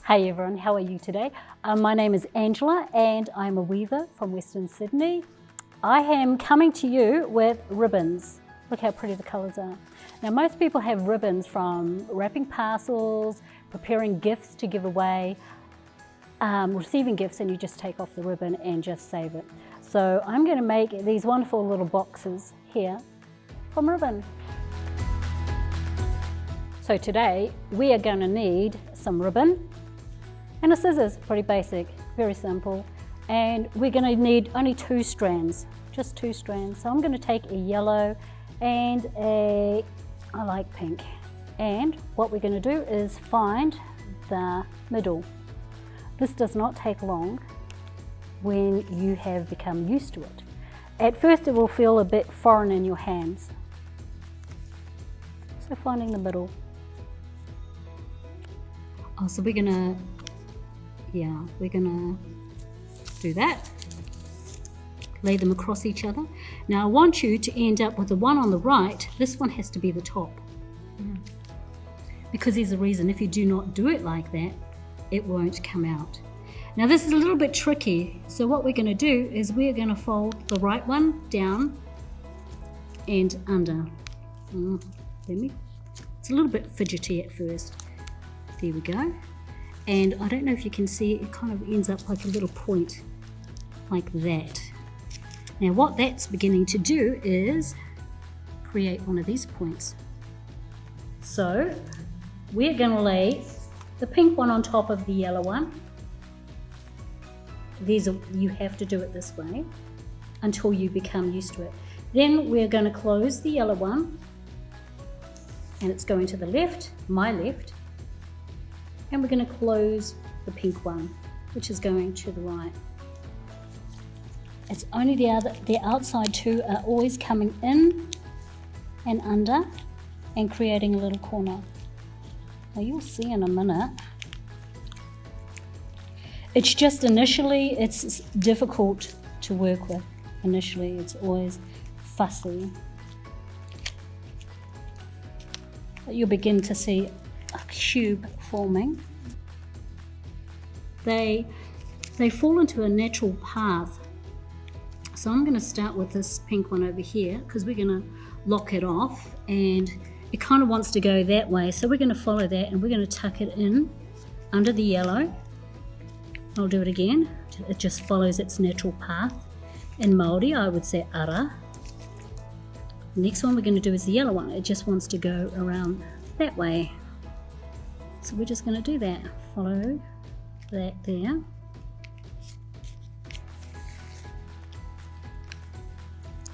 Hey everyone, how are you today? My name is Angela and I'm a weaver from Western Sydney. I am coming to you with ribbons. Look how pretty the colours are. Now most people have ribbons from wrapping parcels, preparing gifts to give away, receiving gifts, and you just take off the ribbon and just save it. So I'm going to make these wonderful little boxes here from ribbon. So today we are going to need some ribbon and a scissors, pretty basic, very simple. And we're going to need only 2 strands, just 2 strands. So I'm going to take a yellow and I like pink. And what we're going to do is find the middle. This does not take long when you have become used to it. At first it will feel a bit foreign in your hands. So finding the middle. Oh, so we're gonna do that. Lay them across each other. Now I want you to end up with the one on the right. This one has to be the top. Because there's a reason. If you do not do it like that, it won't come out. Now this is a little bit tricky. So what we're going to do is we're going to fold the right one down and under. It's a little bit fidgety at first. There we go. And I don't know if you can see, it kind of ends up like a little point, like that. Now what that's beginning to do is create one of these points. So we're going to lay the pink one on top of the yellow one. You have to do it this way until you become used to it. Then we're going to close the yellow one, and it's going to the left, my left. And we're going to close the pink one, which is going to the right. It's only the outside two are always coming in and under and creating a little corner. Now you'll see in a minute. It's just initially, it's difficult to work with. Initially, it's always fussy. But you'll begin to see a cube forming. They fall into a natural path. So I'm going to start with this pink one over here because we're going to lock it off and it kind of wants to go that way. So we're going to follow that and we're going to tuck it in under the yellow. I'll do it again. It just follows its natural path. In Maori, I would say ara. The next one we're going to do is the yellow one. It just wants to go around that way. So we're just going to do that. Follow that there.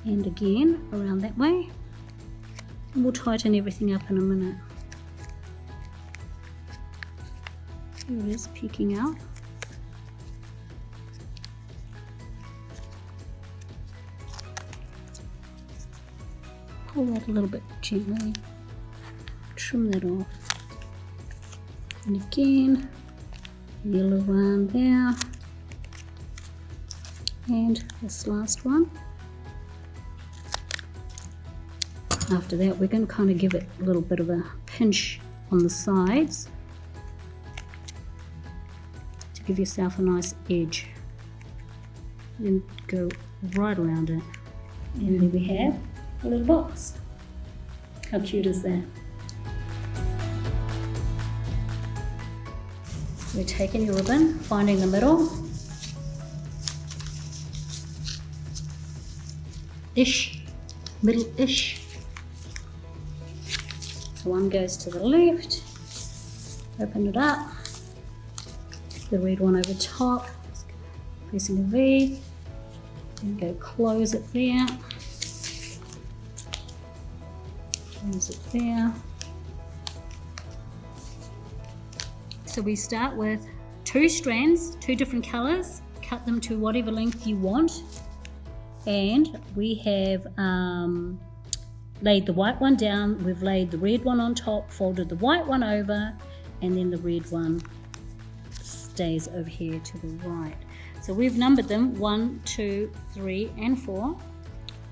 And again, around that way. And we'll tighten everything up in a minute. Here it is, peeking out. Pull that a little bit gently. Trim that off. And again, yellow one there, and this last one. After that, we're going to kind of give it a little bit of a pinch on the sides to give yourself a nice edge. Then go right around it. And there we have a little box. How cute is that? We're taking your ribbon, finding the middle, middle-ish. So one goes to the left, open it up, the red one over top, pressing a V, and go close it there, close it there. So we start with 2 strands, 2 different colors, cut them to whatever length you want, and we have laid the white one down, we've laid the red one on top, folded the white one over, and then the red one stays over here to the right. So we've numbered them 1, 2, 3, and 4.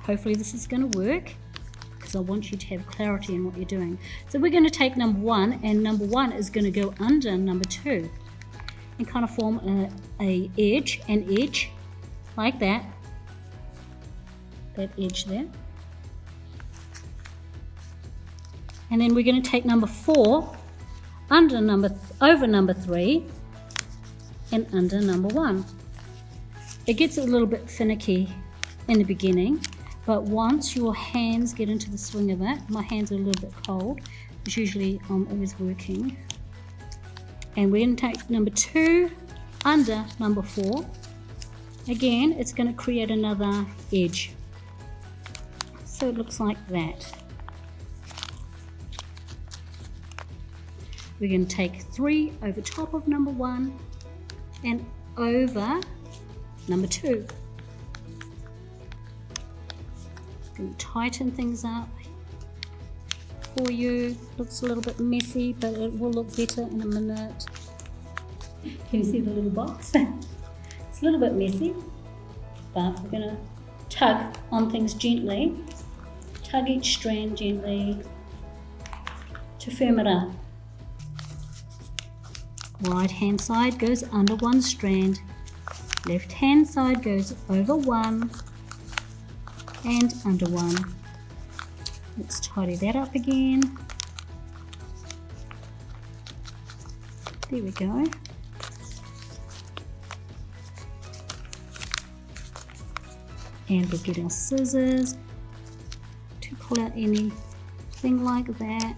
Hopefully this is going to work, because I want you to have clarity in what you're doing. So we're going to take number 1, and number 1 is going to go under number 2. and kind of form an edge like that edge there. And then we're going to take number 4 over number 3 and under number 1. It gets a little bit finicky in the beginning, but once your hands get into the swing of it, my hands are a little bit cold, because usually I'm always working. And we're going to take number 2 under number 4. Again, it's going to create another edge. So it looks like that. We're going to take 3 over top of number 1 and over number 2. Going to tighten things up for you. Looks a little bit messy, but it will look better in a minute. Can you see the little box? It's a little bit messy, but we're going to tug on things gently. Tug each strand gently to firm it up. Right hand side goes under one strand, left hand side goes over one and under one. Let's tidy that up again. There we go. And we'll get our scissors to pull out anything like that.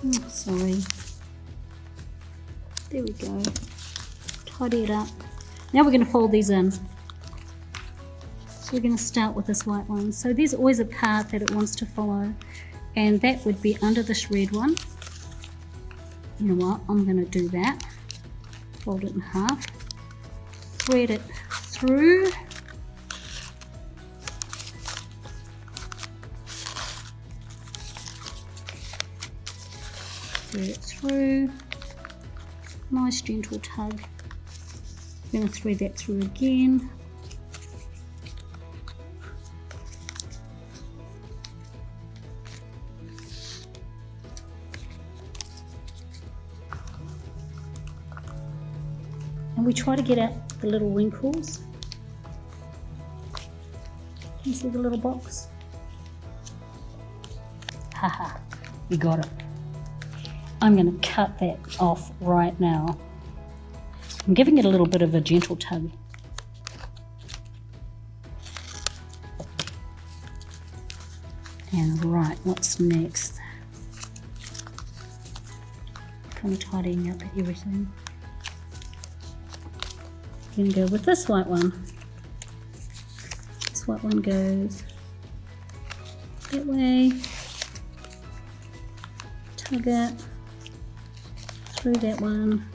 Oh, sorry. There we go. Tidy it up. Now we're going to fold these in. So we're going to start with this white one. So there's always a part that it wants to follow, and that would be under this red one. You know what? I'm going to do that. Fold it in half. Thread it through. Thread it through. Nice gentle tug. I'm going to thread that through again. And we try to get out the little wrinkles. Can you see the little box? Haha, we got it. I'm going to cut that off right now. I'm giving it a little bit of a gentle tug. And right, what's next? Kind of tidying up everything. I'm going to go with this white one. This white one goes that way. Tug it through that one.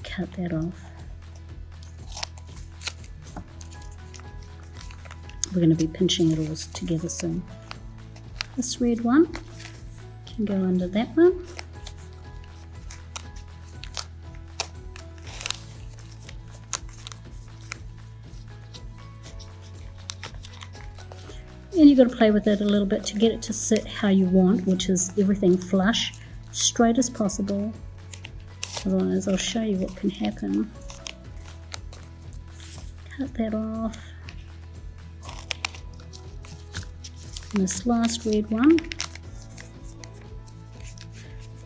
Cut that off. We're going to be pinching it all together soon. This red one can go under that one. And you've got to play with it a little bit to get it to sit how you want, which is everything flush, straight as possible. Otherwise, I'll show you what can happen. Cut that off. And this last red one,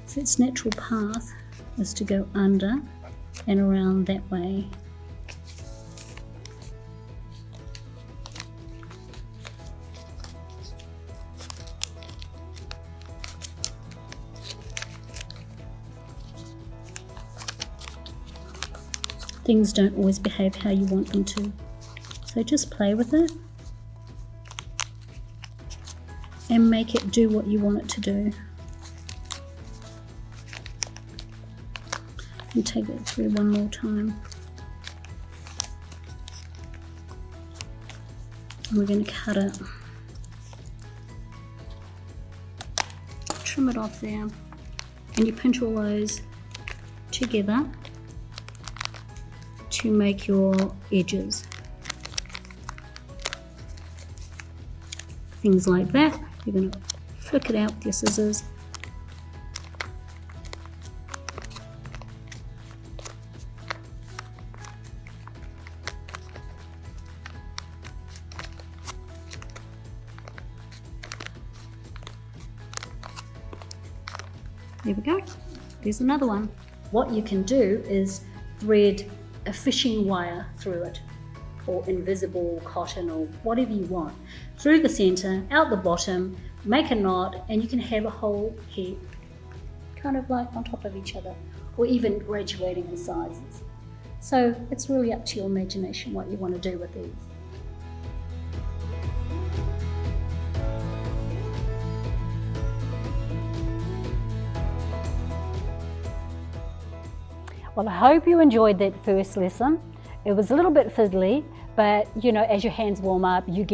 so its natural path is to go under and around that way. Things don't always behave how you want them to, so just play with it and make it do what you want it to do. And take it through one more time. And we're going to cut it. Trim it off there, and you pinch all those together to make your edges. Things like that. You're going to flick it out with your scissors There we go. There's another one. What you can do is thread a fishing wire through it, or invisible cotton, or whatever you want, through the center, out the bottom, make a knot, and you can have a whole head kind of like on top of each other, or even graduating in sizes. So it's really up to your imagination what you want to do with these. Well, I hope you enjoyed that first lesson. It was a little bit fiddly, but you know, as your hands warm up, you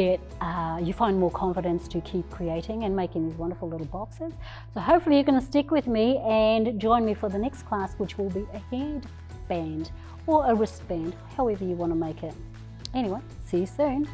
find more confidence to keep creating and making these wonderful little boxes. So hopefully you're going to stick with me and join me for the next class, which will be a headband or a wristband, however you want to make it. Anyway, see you soon.